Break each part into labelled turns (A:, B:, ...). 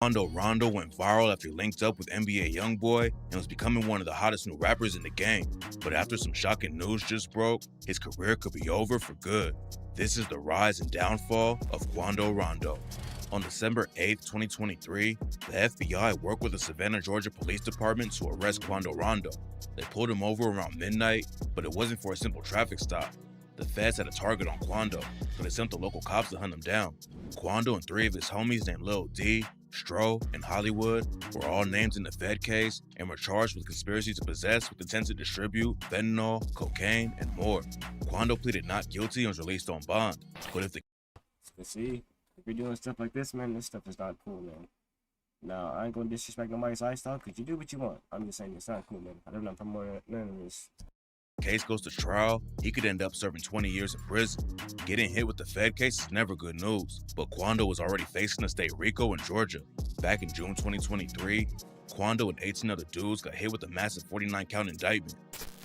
A: Quando Rondo went viral after he linked up with NBA youngboy and was becoming one of the hottest new rappers in the game. But after some shocking news just broke, his career could be over for good. This is the rise and downfall of Quando Rondo. On December 8, 2023, the FBI worked with the Savannah, Georgia Police Department to arrest Quando Rondo. They pulled him over around midnight, but it wasn't for a simple traffic stop. The feds had a target on Quando, so they sent the local cops to hunt him down. Quando and three of his homies named Lil D, Stro, and Hollywood were all named in the Fed case and were charged with conspiracy to possess with intent to distribute fentanyl, cocaine, and more. Quando pleaded not guilty and was released on bond. But if the
B: See, if you're doing stuff like this, man, this stuff is not cool, man. Now, I ain't gonna disrespect nobody's lifestyle, because you do what you want. I'm just saying it's not cool, man. I don't know from more none of this.
A: case goes to trial, he could end up serving 20 years in prison. Getting hit with the Fed case is never good news, but Quando was already facing a state RICO in Georgia. Back in June 2023, Quando and 18 other dudes got hit with a massive 49-count indictment.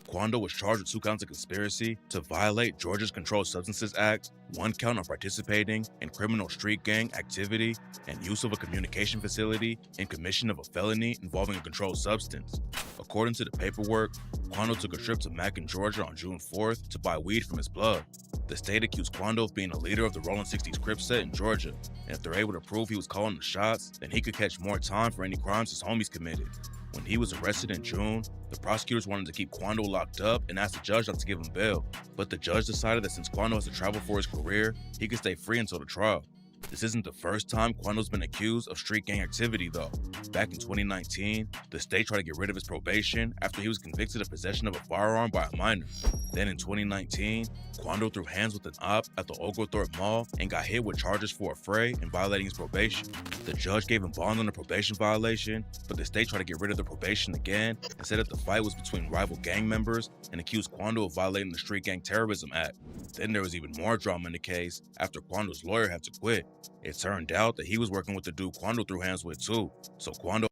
A: Quando was charged with 2 counts of conspiracy to violate Georgia's Controlled Substances Act, 1 count of participating in criminal street gang activity, and use of a communication facility in commission of a felony involving a controlled substance. According to the paperwork, Quando took a trip to Macon, Georgia on June 4th to buy weed from his blood. The state accused Quando of being a leader of the Rolling 60s Crip set in Georgia, and if they're able to prove he was calling the shots, then he could catch more time for any crimes his homies committed. When he was arrested in June, the prosecutors wanted to keep Quando locked up and asked the judge not to give him bail, but the judge decided that since Quando has to travel for his career, he could stay free until the trial. This isn't the first time Quando's been accused of street gang activity though. Back in 2019, the state tried to get rid of his probation after he was convicted of possession of a firearm by a minor. Then in 2019, Quando threw hands with an op at the Oglethorpe Mall and got hit with charges for a fray and violating his probation. The judge gave him bond on the probation violation, but the state tried to get rid of the probation again and said that the fight was between rival gang members and accused Quando of violating the Street Gang Terrorism Act. Then there was even more drama in the case after Quando's lawyer had to quit. It turned out that he was working with the dude Quando threw hands with too, so Quando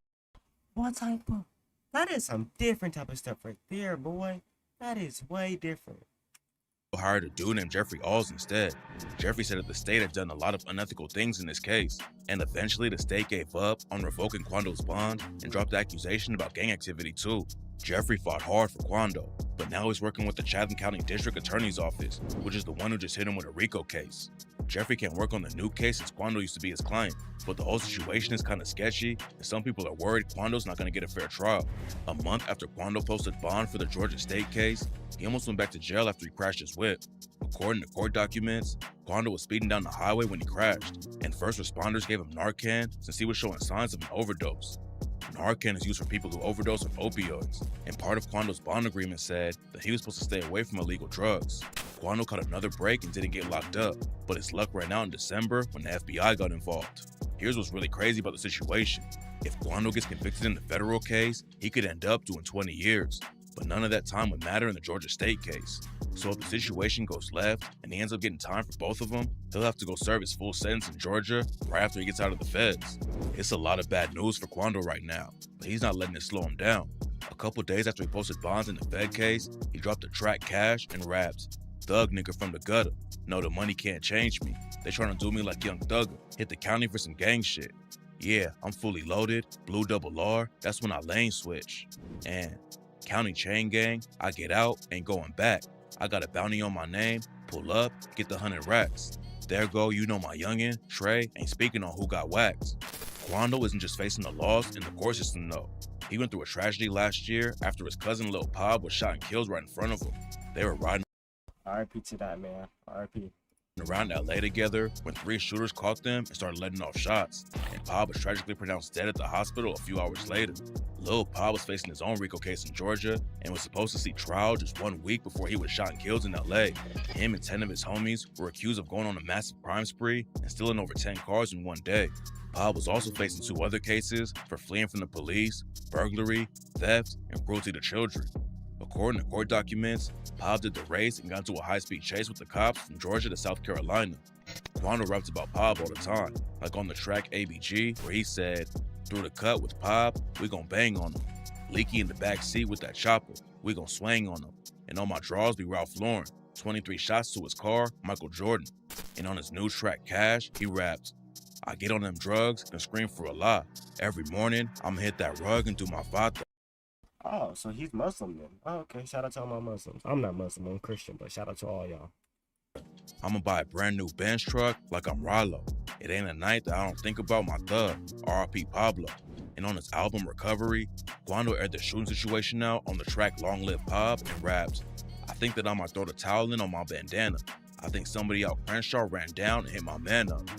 B: What type of... That is some different type of stuff right there, boy. That is way different.
A: hired a dude named Jeffrey Alls instead. Jeffrey said that the state had done a lot of unethical things in this case, and eventually the state gave up on revoking Quando's bond and dropped the accusation about gang activity too. Jeffrey fought hard for Quando, but now he's working with the Chatham County District Attorney's Office, which is the one who just hit him with a RICO case. Jeffrey can't work on the new case since Quando used to be his client, but the whole situation is kinda sketchy, and some people are worried Quando's not gonna get a fair trial. A month after Quando posted bond for the Georgia State case, he almost went back to jail after he crashed his whip. According to court documents, Quando was speeding down the highway when he crashed, and first responders gave him Narcan since he was showing signs of an overdose. Narcan is used for people who overdose on opioids, and part of Quando's bond agreement said that he was supposed to stay away from illegal drugs. Quando caught another break and didn't get locked up, but his luck ran out in December when the FBI got involved. Here's what's really crazy about the situation. If Quando gets convicted in the federal case, he could end up doing 20 years, but none of that time would matter in the Georgia State case. So if the situation goes left and he ends up getting time for both of them, he'll have to go serve his full sentence in Georgia right after he gets out of the feds. It's a lot of bad news for Quando right now, but he's not letting it slow him down. A couple days after he posted bonds in the Fed case, he dropped a track cash and raps, "Thug nigga from the gutter. No, the money can't change me. They tryna do me like Young Thugger. Hit the county for some gang shit. Yeah, I'm fully loaded. Blue double R, that's when I lane switch. And county chain gang, I get out, ain't going back. I got a bounty on my name, pull up, get the 100 racks. There go, you know my youngin', Trey, ain't speaking on who got waxed." Quando isn't just facing the loss in the court system though. He went through a tragedy last year after his cousin Lil Pabb was shot and killed right in front of him. They were riding
B: RIP to that, man. RIP.
A: around LA together when 3 shooters caught them and started letting off shots, and Pabb was tragically pronounced dead at the hospital a few hours later. Lil Pabb was facing his own RICO case in Georgia and was supposed to see trial just 1 week before he was shot and killed in LA. Him and 10 of his homies were accused of going on a massive crime spree and stealing over 10 cars in 1 day. Pabb was also facing 2 other cases for fleeing from the police, burglary, theft, and cruelty to children. According to court documents, Pabb did the race and got into a high-speed chase with the cops from Georgia to South Carolina. Quando raps about Pabb all the time, like on the track ABG, where he said, "Through the cut with Pabb, we gon' bang on him. Leaky in the back seat with that chopper, we gon' swing on him. And on my draws be Ralph Lauren, 23 shots to his car, Michael Jordan." And on his new track Cash, he rapped, I get on them drugs and scream for Allah. Every morning, I'ma hit that rug and do my phat.
B: Oh, so he's Muslim then. Oh, okay. Shout out to all my Muslims. I'm not Muslim, I'm Christian, but shout out to all y'all.
A: I'ma buy a brand new Benz truck like I'm Rollo. It ain't a night that I don't think about my thug, R.I.P. Pablo. And on his album Recovery, Quando aired the shooting situation out on the track Long Live Pabb and raps, I think that I might throw the towel in on my bandana. I think somebody out Crenshaw ran down and hit my man up.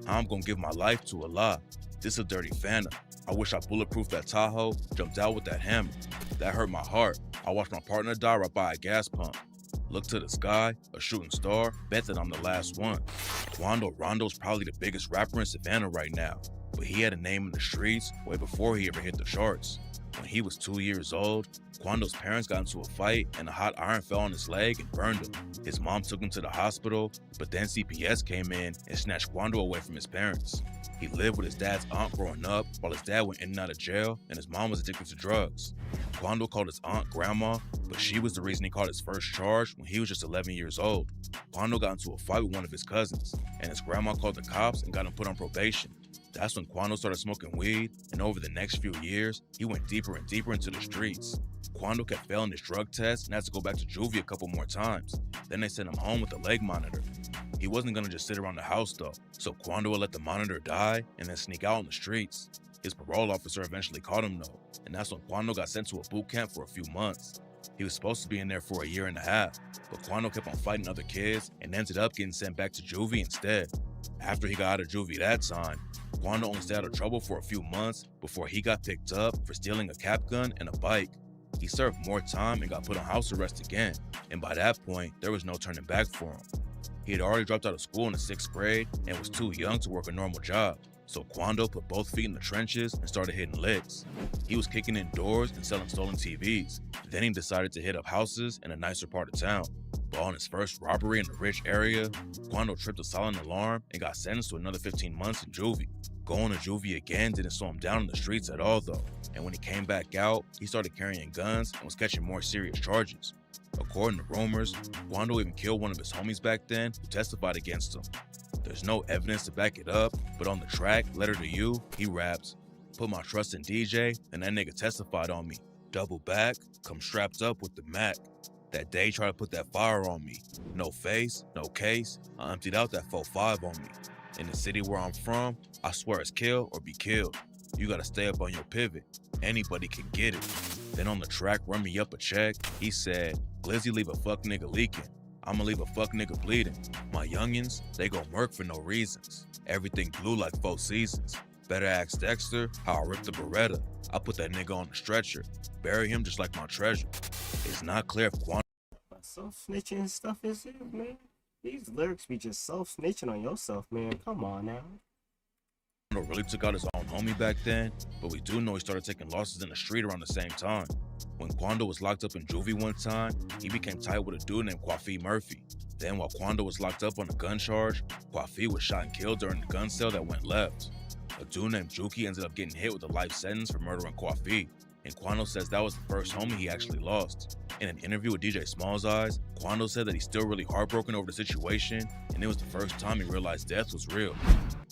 A: I'm gonna give my life to Allah. This a dirty Fanta. I wish I bulletproofed that Tahoe, jumped out with that hammer. That hurt my heart. I watched my partner die right by a gas pump. Look to the sky, a shooting star, bet that I'm the last one. Quando Rondo's probably the biggest rapper in Savannah right now, but he had a name in the streets way before he ever hit the charts. When he was 2 years old, Quando's parents got into a fight and a hot iron fell on his leg and burned him. His mom took him to the hospital, but then CPS came in and snatched Quando away from his parents. He lived with his dad's aunt growing up while his dad went in and out of jail and his mom was addicted to drugs. Quando called his aunt grandma, but she was the reason he caught his first charge when he was just 11 years old. Quando got into a fight with one of his cousins, and his grandma called the cops and got him put on probation. That's when Quando started smoking weed, and over the next few years, he went deeper and deeper into the streets. Quando kept failing his drug test and had to go back to juvie a couple more times. Then they sent him home with a leg monitor. He wasn't gonna just sit around the house though, so Quando would let the monitor die and then sneak out on the streets. His parole officer eventually caught him though, and that's when Quando got sent to a boot camp for a few months. He was supposed to be in there for a year and a half, but Quando kept on fighting other kids and ended up getting sent back to juvie instead. After he got out of juvie that time, Quando only stayed out of trouble for a few months before he got picked up for stealing a cap gun and a bike. He served more time and got put on house arrest again, and by that point, there was no turning back for him. He had already dropped out of school in the 6th grade and was too young to work a normal job, so Quando put both feet in the trenches and started hitting licks. He was kicking in doors and selling stolen TVs. Then he decided to hit up houses in a nicer part of town. But on his first robbery in a rich area, Quando tripped a silent alarm and got sentenced to another 15 months in juvie. Going to juvie again didn't slow him down in the streets at all though, and when he came back out, he started carrying guns and was catching more serious charges. According to rumors, Quando even killed one of his homies back then who testified against him. There's no evidence to back it up, but on the track, Letter to You, he raps, "Put my trust in DJ, and that nigga testified on me. Double back, come strapped up with the Mac. That day tried to put that fire on me. No face, no case, I emptied out that 4-5 on me. In the city where I'm from, I swear it's kill or be killed. You gotta stay up on your pivot. Anybody can get it." Then on the track, Run Me Up a Check, he said, "Glizzy leave a fuck nigga leaking. I'ma leave a fuck nigga bleeding. My youngins, they gon' murk for no reasons. Everything blue like 4 seasons. Better ask Dexter how I ripped the Beretta. I put that nigga on the stretcher. Bury him just like my treasure." It's not clear if Quando
B: Self-snitching stuff is it, man. These lyrics be just self-snitching on yourself, man. Come on now.
A: really took out his own homie back then, but we do know he started taking losses in the street around the same time. When Quando was locked up in juvie one time, he became tight with a dude named Kwafi Murphy. Then while Quando was locked up on a gun charge, Kwafi was shot and killed during the gun sale that went left. A dude named Juki ended up getting hit with a life sentence for murdering Kwafi, and Quando says that was the first homie he actually lost. In an interview with DJ Small's Eyes, Quando said that he's still really heartbroken over the situation, and it was the first time he realized death was real.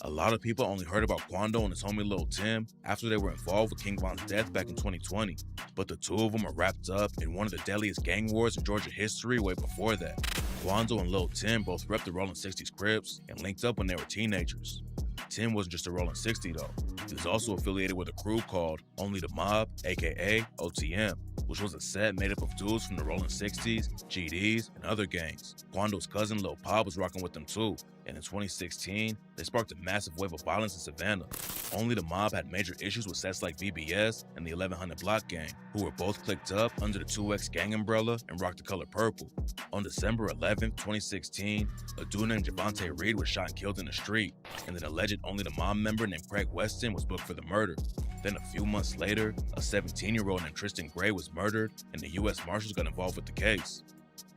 A: A lot of people only heard about Quando and his homie Lil Tim after they were involved with King Von's death back in 2020, but the two of them are wrapped up in one of the deadliest gang wars in Georgia history way before that. Quando and Lil Tim both repped the Rollin' 60s Crips and linked up when they were teenagers. Tim wasn't just a Rollin' 60 though. He was also affiliated with a crew called Only the Mob, aka OTM, which was a set made up of dudes from the Rollin' 60s, GDs, and other gangs. Quando's cousin Lil Pop was rocking with them too, and in 2016, they sparked a massive wave of violence in Savannah. Only the Mob had major issues with sets like VBS and the 1100 Block Gang, who were both clicked up under the 2X gang umbrella and rocked the color purple. On December 11, 2016, a dude named Javante Reed was shot and killed in the street, and an alleged Only the Mob member named Craig Weston was booked for the murder. Then a few months later, a 17-year-old named Tristan Gray was murdered, and the U.S. Marshals got involved with the case.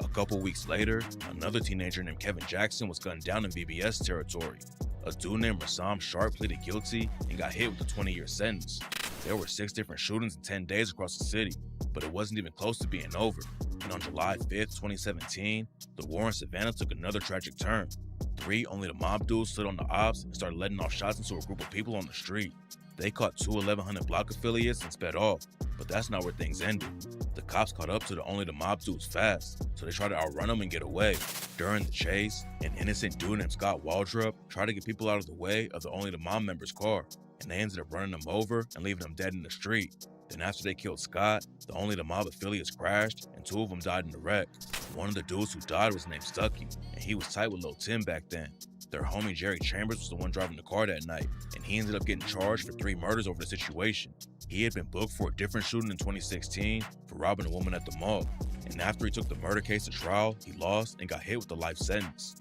A: A couple weeks later, another teenager named Kevin Jackson was gunned down in VBS territory. A dude named Rassam Sharp pleaded guilty and got hit with a 20-year sentence. There were 6 different shootings in 10 days across the city, but it wasn't even close to being over. And on July 5th, 2017, the war in Savannah took another tragic turn. 3, only the mob dudes slid on the ops and started letting off shots into a group of people on the street. They caught 2 1100 block affiliates and sped off, but that's not where things ended. The cops caught up to the only the mob dudes fast, so they tried to outrun them and get away. During the chase, an innocent dude named Scott Waldrop tried to get people out of the way of the only the mob member's car, and they ended up running them over and leaving them dead in the street. Then after they killed Scott, the only the mob affiliates crashed and 2 of them died in the wreck. One of the dudes who died was named Stucky, and he was tight with Lil Tim back then. Their homie Jerry Chambers was the one driving the car that night, and he ended up getting charged for 3 murders over the situation. He had been booked for a different shooting in 2016 for robbing a woman at the mall, and after he took the murder case to trial, he lost and got hit with a life sentence.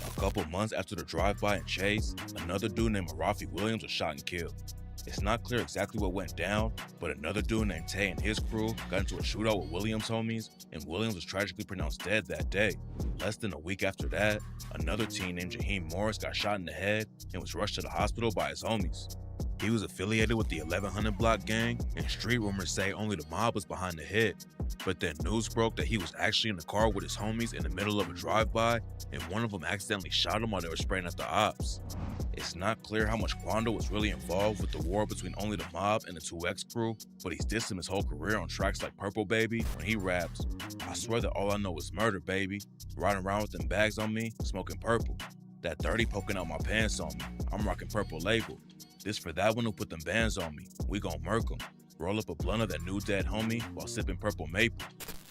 A: A couple months after the drive-by and chase, another dude named Marafi Williams was shot and killed. It's not clear exactly what went down, but another dude named Tay and his crew got into a shootout with Williams' homies, and Williams was tragically pronounced dead that day. Less than a week after that, another teen named Jaheim Morris got shot in the head and was rushed to the hospital by his homies. He was affiliated with the 1100 block gang, and street rumors say only the mob was behind the hit. But then news broke that he was actually in the car with his homies in the middle of a drive-by, and one of them accidentally shot him while they were spraying at the ops. It's not clear how much Quando was really involved with the war between only the mob and the 2X crew, but he's dissed him his whole career on tracks like Purple Baby when he raps, "I swear that all I know is murder, baby. Riding around with them bags on me, smoking purple. That 30 poking out my pants on me. I'm rocking purple label. This for that one who put them bands on me. We gon' murk 'em. Roll up a blunt of that new dead homie while sipping purple maple."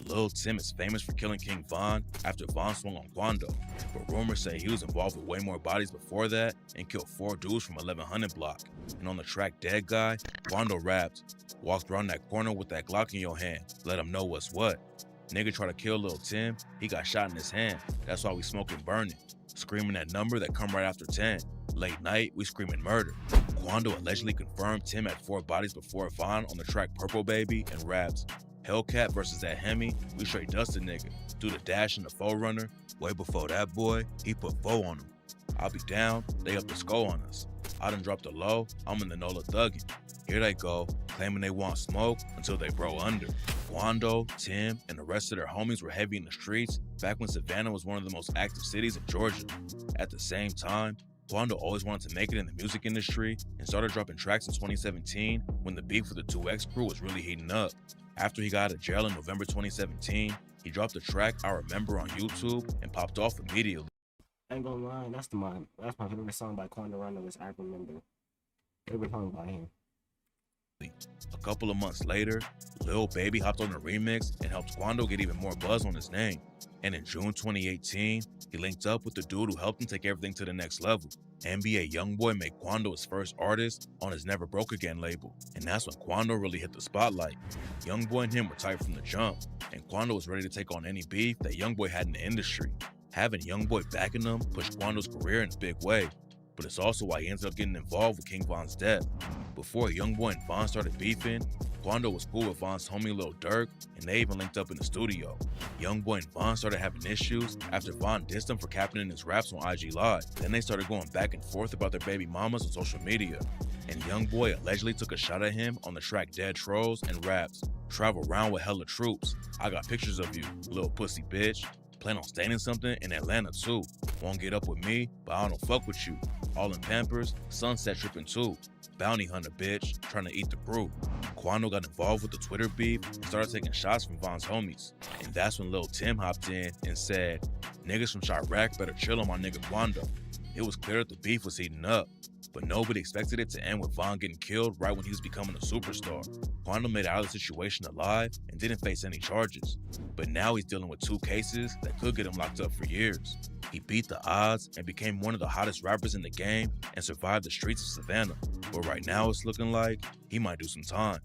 A: Lil Tim is famous for killing King Von after Von swung on Quando, but rumors say he was involved with way more bodies before that and killed 4 dudes from 1100 block. And on the track Dead Guy, Quando rapped, "Walked around that corner with that Glock in your hand, let him know what's what. Nigga try to kill Lil Tim, he got shot in his hand, that's why we smoking burning. Screaming that number that come right after 10. Late night, we screaming murder." Quando allegedly confirmed Tim had 4 bodies before Von on the track Purple Baby and raps, "Hellcat versus that Hemi, we straight dusted nigga. Do the dash in the Forerunner, way before that boy, he put 4 on him. I'll be down, they up the skull on us. I done dropped the low, I'm in the NOLA thuggin'. Here they go, claiming they want smoke until they bro under." Quando, Tim, and the rest of their homies were heavy in the streets back when Savannah was one of the most active cities in Georgia. At the same time, Quando always wanted to make it in the music industry and started dropping tracks in 2017 when the beef with the 2X crew was really heating up. After he got out of jail in November 2017, he dropped the track I Remember on YouTube and popped off immediately.
B: I ain't gonna lie, that's my favorite song by Quando Rondo is I Remember. Favorite song by him.
A: A couple of months later, Lil Baby hopped on the remix and helped Quando get even more buzz on his name. And in June 2018, he linked up with the dude who helped him take everything to the next level. NBA Youngboy made Quando his first artist on his Never Broke Again label, and that's when Quando really hit the spotlight. Youngboy and him were tight from the jump, and Quando was ready to take on any beef that Youngboy had in the industry. Having Youngboy backing him pushed Quando's career in a big way, but it's also why he ended up getting involved with King Von's death. Before Youngboy and Von started beefing, Quando was cool with Von's homie Lil Durk, and they even linked up in the studio. Youngboy and Von started having issues after Von dissed him for capping in his raps on IG Live. Then they started going back and forth about their baby mamas on social media, and Youngboy allegedly took a shot at him on the track Dead Trolls and raps, "Travel around with hella troops. I got pictures of you, little pussy bitch. Plan on staining something in Atlanta too. Won't get up with me, but I don't fuck with you. All in Pampers, sunset tripping too. Bounty hunter bitch, trying to eat the crew." Quando got involved with the Twitter beef and started taking shots from Von's homies. And that's when Lil Tim hopped in and said, "Niggas from Chirac better chill on my nigga Quando." It was clear that the beef was heating up, but nobody expected it to end with Von getting killed right when he was becoming a superstar. Quando made it out of the situation alive and didn't face any charges, but now he's dealing with 2 cases that could get him locked up for years. He beat the odds and became one of the hottest rappers in the game and survived the streets of Savannah, but right now it's looking like he might do some time.